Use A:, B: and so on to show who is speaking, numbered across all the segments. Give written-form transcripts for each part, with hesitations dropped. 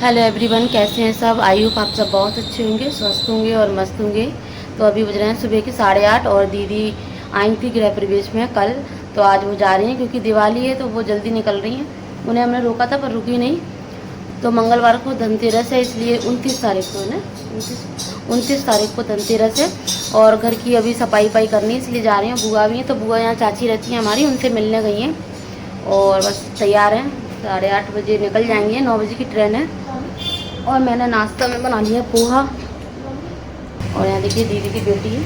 A: Hello everyone, कैसे हैं सब। आई होप आप सब बहुत अच्छे होंगे, स्वस्थ होंगे और मस्त होंगे। तो अभी बज रहे हैं सुबह के 8:30 और दीदी आई थी गृह प्रवेश में कल। तो आज वो जा रही हैं क्योंकि दिवाली है तो वो जल्दी निकल रही हैं। उन्हें हमने रोका था पर रुकी नहीं। तो मंगलवार को धनतेरस है, इसलिए 29 तारीख को है ना, 29 तारीख को धनतेरस है। और घर की अभी सफाई वफाई करनी है, इसलिए जा रही हैं। बुआ भी हैं तो बुआ यहाँ चाची रहती हैं हमारी, उनसे मिलने गई हैं और बस तैयार हैं। 8:30 बजे निकल जाएंगे, 9 बजे की ट्रेन है। और मैंने नाश्ता में बना लिया पोहा। और यहाँ देखिए दीदी की बेटी है।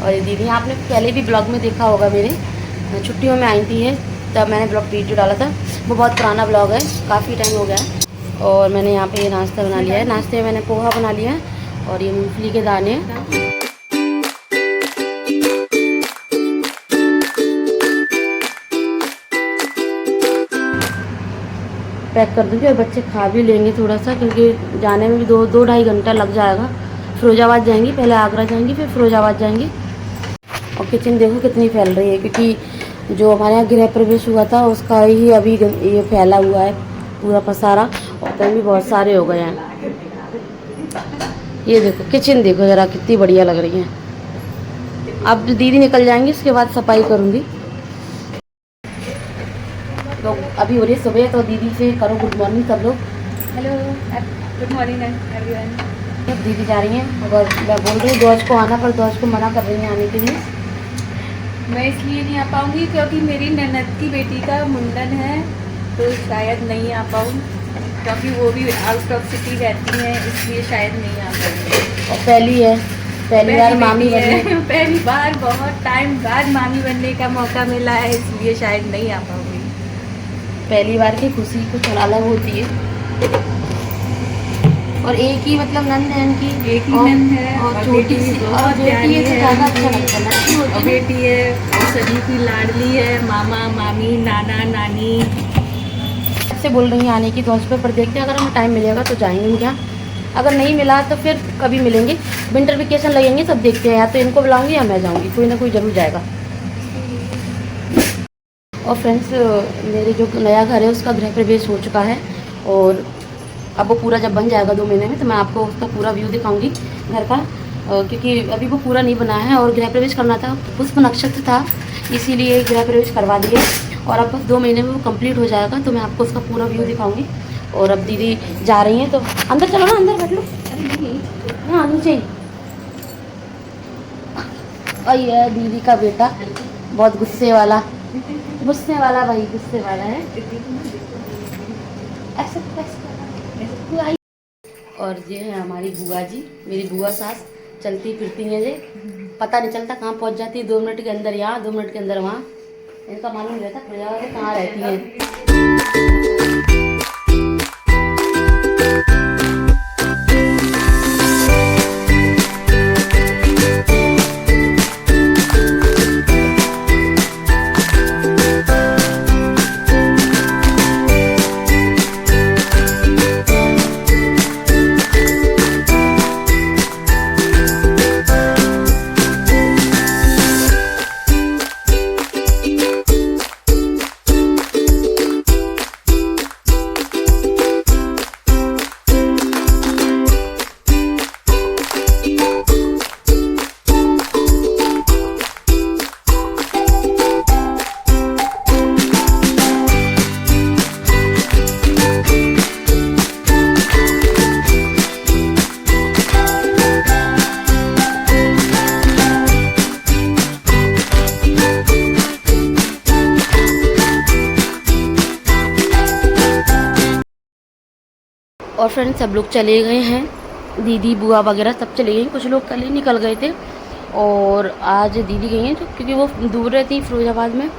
A: और ये दीदी आपने पहले भी ब्लॉग में देखा होगा, मेरे छुट्टियों में आई थी है तब मैंने ब्लॉग वीडियो डाला था। वो बहुत पुराना ब्लॉग है, काफ़ी टाइम हो गया है। और मैंने यहाँ पे ये नाश्ता बना लिया है। नाश्ते में मैंने पोहा बना लिया है और ये मूंगफली के दाने हैं। पैक कर दूँगी और बच्चे खा भी लेंगे थोड़ा सा, क्योंकि जाने में भी दो ढाई घंटा लग जाएगा। फिरोजाबाद जाएंगी, पहले आगरा जाएंगी फिर फिरोजाबाद जाएंगी। और किचन देखो कितनी फैल रही है, क्योंकि जो हमारे यहाँ गृह प्रवेश हुआ था उसका ही अभी ये फैला हुआ है पूरा पसारा। और तब भी बहुत सारे हो गए हैं। ये देखो किचन देखो ज़रा कितनी बढ़िया लग रही है। अब दीदी निकल जाएंगी उसके बाद सफाई करूँगी। तो अभी हो रही है सुबह, तो दीदी से करो गुड मॉर्निंग सब लोग।
B: Hello, good morning everyone.
A: तब दीदी जा रही हैं और मैं बोल रही हूँ दोस्त को आना, पर दोस्त को मना कर रही हैं आने के लिए।
B: मैं इसलिए नहीं आ पाऊँगी क्योंकि मेरी ननद की बेटी का मुंडन है, तो शायद नहीं आ पाऊँ, क्योंकि वो भी आउट ऑफ सिटी रहती हैं, इसलिए शायद नहीं आ पाऊँगी।
A: और पहली बार मामी बनने
B: पहली बार बहुत टाइम बाद मामी बनने का मौका मिला है, इसलिए शायद नहीं आ पाऊँगी।
A: पहली बार की खुशी कुछ अलग होती है। और एक ही मतलब नंद है इनकी,
B: एक ही नंद है
A: और छोटी सी और बेटी है तो ज़्यादा अच्छा लगता है।
B: और बेटी है और सभी की लाडली है, मामा मामी नाना नानी
A: से बोल रही हैं आने की दोस्त पे, पर देखते हैं अगर हमें टाइम मिलेगा तो जाएंगे उनके यहाँ। अगर नहीं मिला तो फिर कभी मिलेंगे, विंटर वेकेशन लगेंगे तब देखते हैं। या तो इनको बुलाऊंगी या मैं जाऊँगी, कोई ना कोई ज़रूर जाएगा। और फ्रेंड्स, मेरे जो नया घर है उसका गृह प्रवेश हो चुका है और अब वो पूरा जब बन जाएगा 2 महीने में तो मैं आपको उसका पूरा व्यू दिखाऊंगी घर का, क्योंकि अभी वो पूरा नहीं बना है। और गृह प्रवेश करना था, पुष्प नक्षत्र था, इसीलिए गृह प्रवेश करवा दिए। और अब बस 2 महीने में वो कंप्लीट हो जाएगा तो मैं आपको उसका पूरा व्यू दिखाऊंगी। और अब दीदी जा रही हैं तो अंदर चलो ना, अंदर बैठ लो। हाँ नीचे ही। और ये दीदी का बेटा बहुत गुस्से वाला भाई, गुस्से वाला है। और ये है हमारी बुआ जी, मेरी बुआ सास, चलती फिरती हैं ये, पता नहीं चलता कहाँ पहुँच जाती है। 2 मिनट के अंदर यहाँ, 2 मिनट के अंदर वहाँ, इनका मालूम नहीं रहता प्रयाग कहाँ रहती है। और फ्रेंड्स सब लोग चले गए हैं, दीदी बुआ वगैरह सब चले गए। कुछ लोग कल ही निकल गए थे और आज दीदी गई हैं, क्योंकि वो दूर रहती हैं फिरोजाबाद में,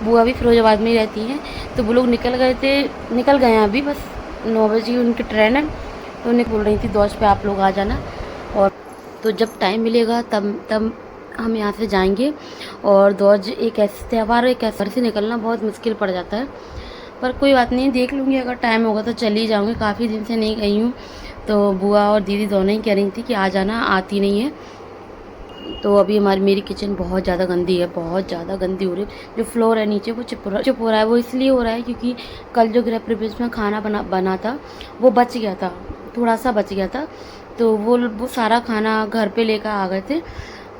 A: बुआ भी फिरोजाबाद में ही रहती हैं। तो वो लोग निकल गए हैं अभी, बस 9 बजे उनकी ट्रेन है। तो उन्हें बोल रही थी दोस्त पे आप लोग आ जाना। और तो जब टाइम मिलेगा तब हम यहाँ से जाएंगे। और दोज एक ऐसे त्यौहार, एक ऐसे घर से निकलना बहुत मुश्किल पड़ जाता है, पर कोई बात नहीं, देख लूँगी। अगर टाइम होगा तो चली जाऊँगी, काफ़ी दिन से नहीं गई हूँ। तो बुआ और दीदी दोनों ही कह रही थी कि आ जाना, आती नहीं है। तो अभी हमारी मेरी किचन बहुत ज़्यादा गंदी है, बहुत ज़्यादा गंदी हो रही है। जो फ्लोर है नीचे वो चिप हो रहा है। वो इसलिए हो रहा है क्योंकि कल जो गृह प्रवेश में खाना बना था वो बच गया था, थोड़ा सा बच गया था। तो वो सारा खाना घर पे लेकर आ गए थे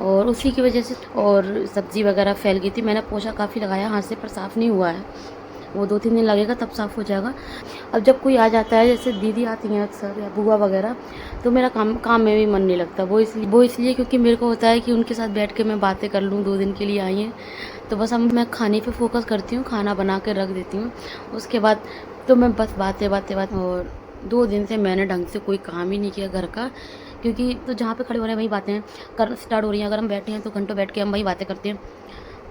A: और उसी की वजह से और सब्ज़ी वगैरह फैल गई थी। मैंने पोछा काफ़ी लगाया हाथ से, पर साफ़ नहीं हुआ है। वो 2-3 दिन लगेगा तब साफ़ हो जाएगा। अब जब कोई आ जाता है, जैसे दीदी आती हैं अक्सर या बुआ वगैरह, तो मेरा काम में भी मन नहीं लगता। वो इसलिए क्योंकि मेरे को होता है कि उनके साथ बैठ के मैं बातें कर लूँ। 2 दिन के लिए आई हैं तो बस अब मैं खाने पे फोकस करती हूँ, खाना बना के रख देती हूँ। उसके बाद तो मैं बस बातें। और 2 दिन से मैंने ढंग से कोई काम ही नहीं किया घर का, क्योंकि तो जहाँ पे खड़े हो रहे हैं वही बातें कर स्टार्ट हो रही हैं। अगर हम बैठे हैं तो घंटों बैठ के हम वही बातें करते हैं।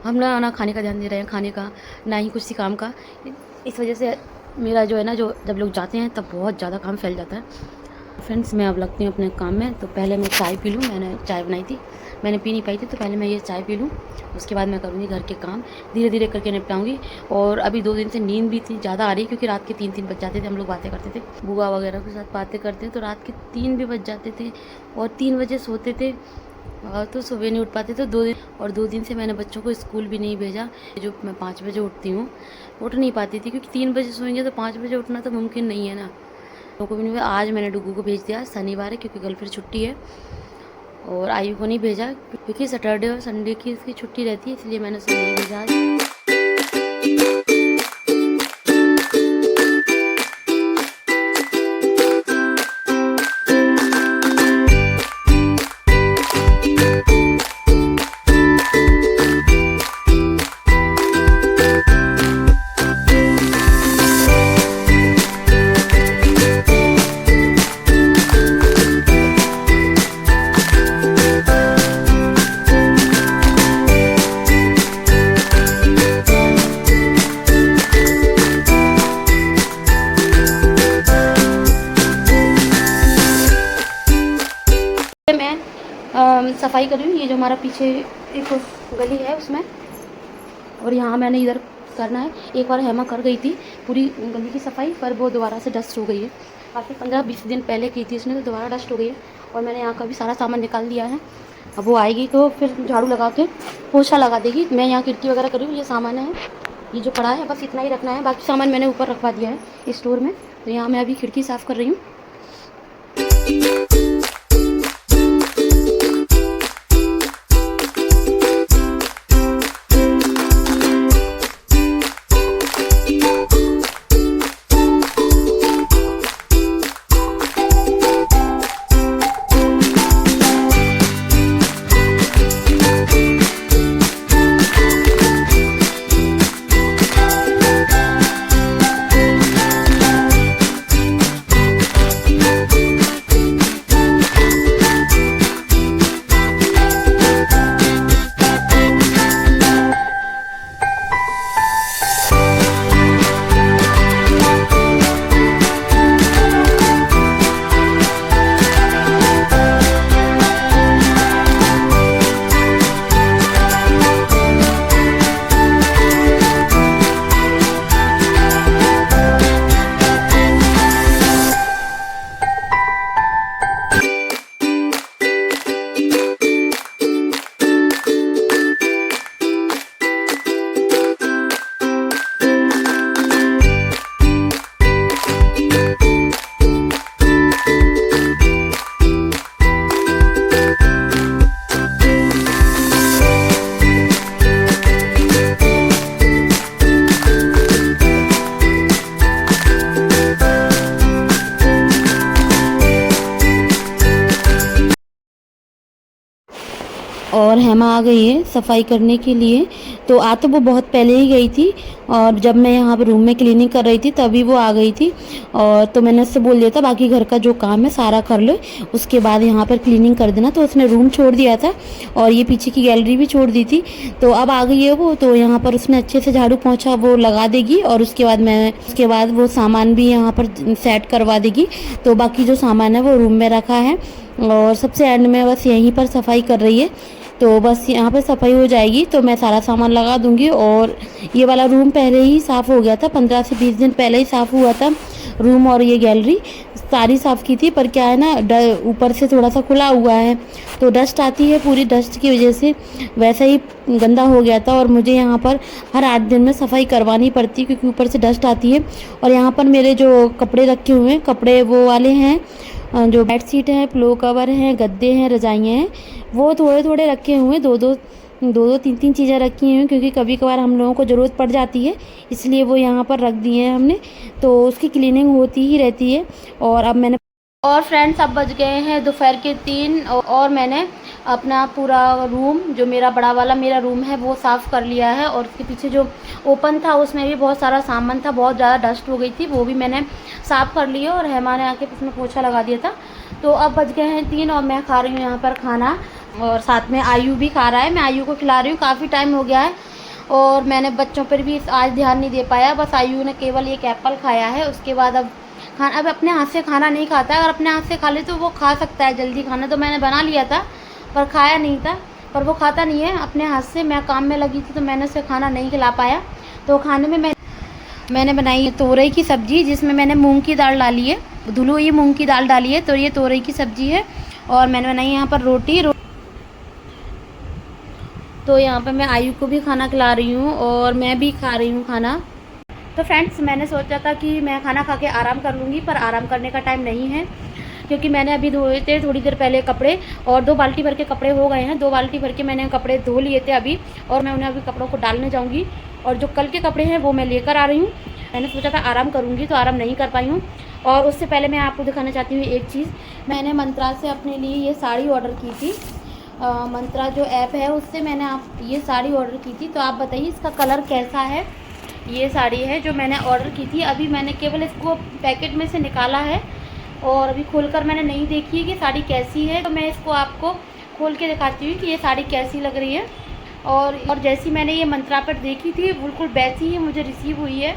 A: हम ना खाने का ध्यान दे रहे हैं, खाने का ना ही कुछ काम का। इस वजह से मेरा जो है ना, जो जब लोग जाते हैं तब बहुत ज़्यादा काम फैल जाता है। फ्रेंड्स, मैं अब लगती हूँ अपने काम में। तो पहले मैं चाय पी लूँ। मैंने चाय बनाई थी, मैंने पी नहीं पाई थी, तो पहले मैं ये चाय पी लूँ। उसके बाद मैं करूँगी घर के काम, धीरे धीरे करके निपटाऊँगी। और अभी 2 दिन से नींद भी इतनी ज़्यादा आ रही है क्योंकि रात के 3-3 बज जाते थे। हम लोग बातें करते थे, बुआ वगैरह के साथ बातें करते हैं तो रात के 3 भी बज जाते थे और 3 बजे सोते थे और तो सुबह नहीं उठ पाते। तो 2 दिन से मैंने बच्चों को स्कूल भी नहीं भेजा। जो मैं 5 बजे उठती हूँ, उठ नहीं पाती थी क्योंकि 3 बजे सोएंगे तो 5 बजे उठना तो मुमकिन नहीं है ना। लोगों को भी नहीं। आज मैंने डुगू को भेज दिया, शनिवार है क्योंकि कल फिर छुट्टी है। और आयु को नहीं भेजा क्योंकि सैटरडे और संडे की इसकी छुट्टी रहती है, इसलिए मैंने उसे नहीं भेजा आज। मैं सफाई कर रही हूँ। ये जो हमारा पीछे एक गली है उसमें, और यहाँ मैंने इधर करना है। एक बार हेमा कर गई थी पूरी गली की सफाई, पर वो दोबारा से डस्ट हो गई है। काफ़ी 15-20 दिन पहले की थी उसने, तो दोबारा डस्ट हो गई है। और मैंने यहाँ का भी सारा सामान निकाल दिया है। अब वो आएगी तो फिर झाड़ू लगा के पोछा लगा देगी। मैं यहाँ खिड़की वगैरह कर रही हूँ। ये सामान है, ये जो पड़ा है बस इतना ही रखना है, बाकी सामान मैंने ऊपर रखवा दिया है स्टोर में। तो यहाँ मैं अभी खिड़की साफ़ कर रही हूँ। और हेमा आ गई है सफाई करने के लिए। तो आ तो वो बहुत पहले ही गई थी, और जब मैं यहाँ पर रूम में क्लीनिंग कर रही थी तभी वो आ गई थी। और तो मैंने उससे बोल दिया था बाकी घर का जो काम है सारा कर लो, उसके बाद यहाँ पर क्लीनिंग कर देना। तो उसने रूम छोड़ दिया था और ये पीछे की गैलरी भी छोड़ दी थी। तो अब आ गई है वो, तो यहाँ पर उसने अच्छे से झाड़ू पोंछा वो लगा देगी। और उसके बाद वो सामान भी यहाँ पर सेट करवा देगी। तो बाकी जो सामान है वो रूम में रखा है, और सबसे एंड में बस यहीं पर सफाई कर रही है। तो बस यहाँ पे सफाई हो जाएगी तो मैं सारा सामान लगा दूंगी। और ये वाला रूम पहले ही साफ़ हो गया था, 15 से 20 दिन पहले ही साफ़ हुआ था रूम। और ये गैलरी सारी साफ़ की थी, पर क्या है ना, ऊपर से थोड़ा सा खुला हुआ है तो डस्ट आती है, पूरी डस्ट की वजह से वैसा ही गंदा हो गया था। और मुझे यहाँ पर हर 8 दिन में सफाई करवानी पड़ती है क्योंकि ऊपर से डस्ट आती है। और यहाँ पर मेरे जो कपड़े रखे हुए हैं, कपड़े वो वाले हैं, जो बेड शीट है, पिलो कवर हैं, गद्दे हैं, रजाइयाँ हैं, वो थोड़े थोड़े रखे हुए हैं, दो तीन तीन चीज़ें रखी हुई हैं क्योंकि कभी कभार हम लोगों को ज़रूरत पड़ जाती है, इसलिए वो यहाँ पर रख दिए हैं हमने। तो उसकी क्लीनिंग होती ही रहती है। और फ्रेंड्स, अब बज गए हैं दोपहर के 3 और मैंने अपना पूरा रूम, जो मेरा बड़ा वाला मेरा रूम है, वो साफ़ कर लिया है। और उसके पीछे जो ओपन था उसमें भी बहुत सारा सामान था, बहुत ज़्यादा डस्ट हो गई थी, वो भी मैंने साफ़ कर लिया। और हेमा ने आके उसमें पोछा लगा दिया था। तो अब बज गए हैं 3 और मैं खा रही हूँ यहाँ पर खाना, और साथ में आयु भी खा रहा है। मैं आयु को खिला रही हूँ, काफ़ी टाइम हो गया है और मैंने बच्चों पर भी आज ध्यान नहीं दे पाया। बस आयु ने केवल एक एप्पल खाया है, उसके बाद अब अपने हाथ से खाना नहीं खाता है। अगर अपने हाथ से खा ले तो वो खा सकता है जल्दी खाना, तो मैंने बना लिया था पर खाया नहीं था, पर वो खाता नहीं है अपने हाथ से। मैं काम में लगी थी तो मैंने उसे खाना नहीं खिला पाया। तो खाने में मैंने बनाई है तोरई की सब्ज़ी, जिसमें मैंने मूंग की दाल डाली है, धुली हुई मूंग की दाल डाली है। तो ये तोरई की सब्ज़ी है। और मैंने बनाई यहाँ पर रोटी। तो यहाँ पर मैं आयु को भी खाना खिला रही हूँ और मैं भी खा रही हूँ खाना। तो फ्रेंड्स, मैंने सोचा था कि मैं खाना खा के आराम कर लूँगी, पर आराम करने का टाइम नहीं है क्योंकि मैंने अभी धोए थे थोड़ी देर पहले कपड़े, और 2 बाल्टी भर के कपड़े हो गए हैं। 2 बाल्टी भर के मैंने कपड़े धो लिए थे अभी, और मैं उन्हें अभी कपड़ों को डालने जाऊँगी। और जो कल के कपड़े हैं वो मैं लेकर आ रही हूँ। मैंने सोचा था आराम करूँगी तो आराम नहीं कर पाई हूँ। और उससे पहले मैं आपको दिखाना चाहती हूँ एक चीज़। मैंने मंत्रा से अपने लिए ये साड़ी ऑर्डर की थी। मंत्रा जो ऐप है उससे मैंने ये साड़ी ऑर्डर की थी। तो आप बताइए इसका कलर कैसा है। ये साड़ी है जो मैंने ऑर्डर की थी। अभी मैंने केवल इसको पैकेट में से निकाला है और अभी खोलकर मैंने नहीं देखी है कि साड़ी कैसी है। तो मैं इसको आपको खोल के दिखाती हूँ कि ये साड़ी कैसी लग रही है। और जैसी मैंने ये मंत्रा पर देखी थी बिल्कुल वैसी ही मुझे रिसीव हुई है,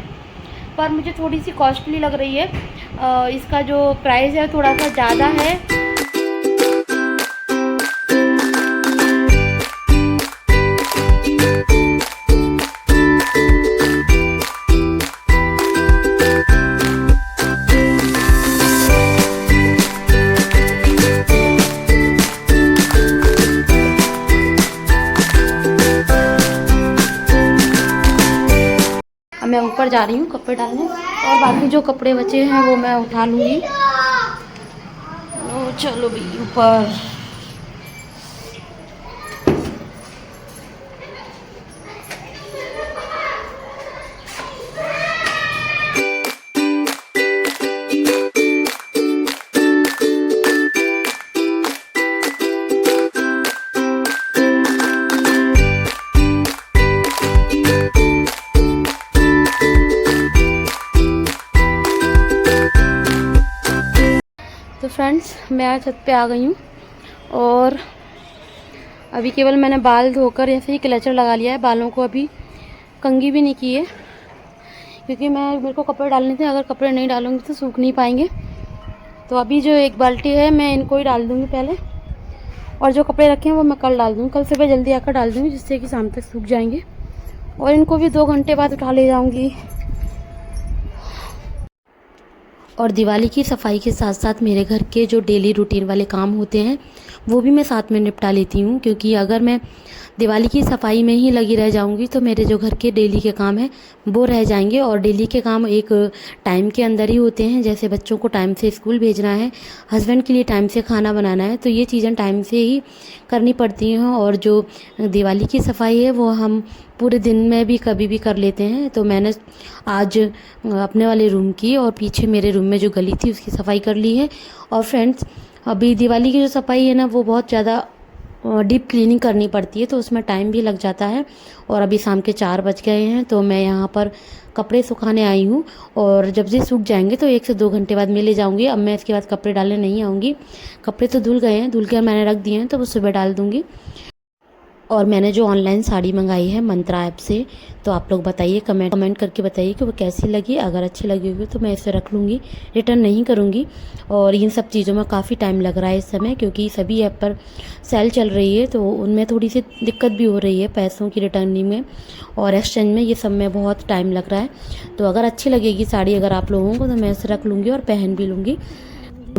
A: पर मुझे थोड़ी सी कॉस्टली लग रही है। इसका जो प्राइस है थोड़ा सा ज़्यादा है। मैं ऊपर जा रही हूँ कपड़े डालने, और बाकी जो कपड़े बचे हैं वो मैं उठा लूँगी। चलो भाई ऊपर। तो फ्रेंड्स, मैं छत पे आ गई हूँ और अभी केवल मैंने बाल धोकर ऐसे ही क्लचर लगा लिया है। बालों को अभी कंघी भी नहीं की है क्योंकि मेरे को कपड़े डालने थे। अगर कपड़े नहीं डालूंगी तो सूख नहीं पाएंगे। तो अभी जो 1 बाल्टी है मैं इनको ही डाल दूँगी पहले, और जो कपड़े रखे हैं वो मैं कल डाल दूँगी। कल सुबह जल्दी आकर डाल दूँगी जिससे कि शाम तक सूख जाएंगे, और इनको भी 2 घंटे बाद उठा ले जाऊँगी। और दिवाली की सफाई के साथ साथ मेरे घर के जो डेली रूटीन वाले काम होते हैं वो भी मैं साथ में निपटा लेती हूँ, क्योंकि अगर मैं दिवाली की सफाई में ही लगी रह जाऊँगी तो मेरे जो घर के डेली के काम हैं वो रह जाएंगे। और डेली के काम एक टाइम के अंदर ही होते हैं, जैसे बच्चों को टाइम से स्कूल भेजना है, हस्बैंड के लिए टाइम से खाना बनाना है, तो ये चीज़ें टाइम से ही करनी पड़ती हैं। और जो दिवाली की सफाई है वो हम पूरे दिन में भी कभी भी कर लेते हैं। तो मैंने आज अपने वाले रूम की और पीछे मेरे रूम में जो गली थी उसकी सफाई कर ली है। और फ्रेंड्स, अभी दिवाली की जो सफाई है ना वो बहुत ज़्यादा डीप क्लीनिंग करनी पड़ती है, तो उसमें टाइम भी लग जाता है। और अभी शाम के 4 बज गए हैं, तो मैं यहाँ पर कपड़े सुखाने आई हूँ, और जब से सूख जाएंगे तो 1 से 2 घंटे बाद मैं ले जाऊँगी। अब मैं इसके बाद कपड़े डालने नहीं आऊँगी। कपड़े तो धुल गए हैं, धुल कर मैंने रख दिए हैं, तो वो सुबह डाल दूँगी। और मैंने जो ऑनलाइन साड़ी मंगाई है मंत्रा ऐप से, तो आप लोग बताइए, कमेंट करके बताइए कि वो कैसी लगी। अगर अच्छी लगी होगी तो मैं इसे रख लूँगी, रिटर्न नहीं करूँगी। और इन सब चीज़ों में काफ़ी टाइम लग रहा है इस समय, क्योंकि सभी ऐप पर सेल चल रही है, तो उनमें थोड़ी सी दिक्कत भी हो रही है पैसों की रिटर्निंग में और एक्सचेंज में, ये सब में बहुत टाइम लग रहा है। तो अगर अच्छी लगेगी साड़ी अगर आप लोगों को, तो मैं इसे रख लूँगी और पहन भी लूँगी।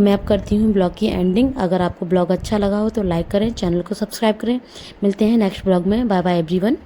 A: मैं अब करती हूँ ब्लॉग की एंडिंग। अगर आपको ब्लॉग अच्छा लगा हो तो लाइक करें, चैनल को सब्सक्राइब करें। मिलते हैं नेक्स्ट ब्लॉग में। Bye bye everyone.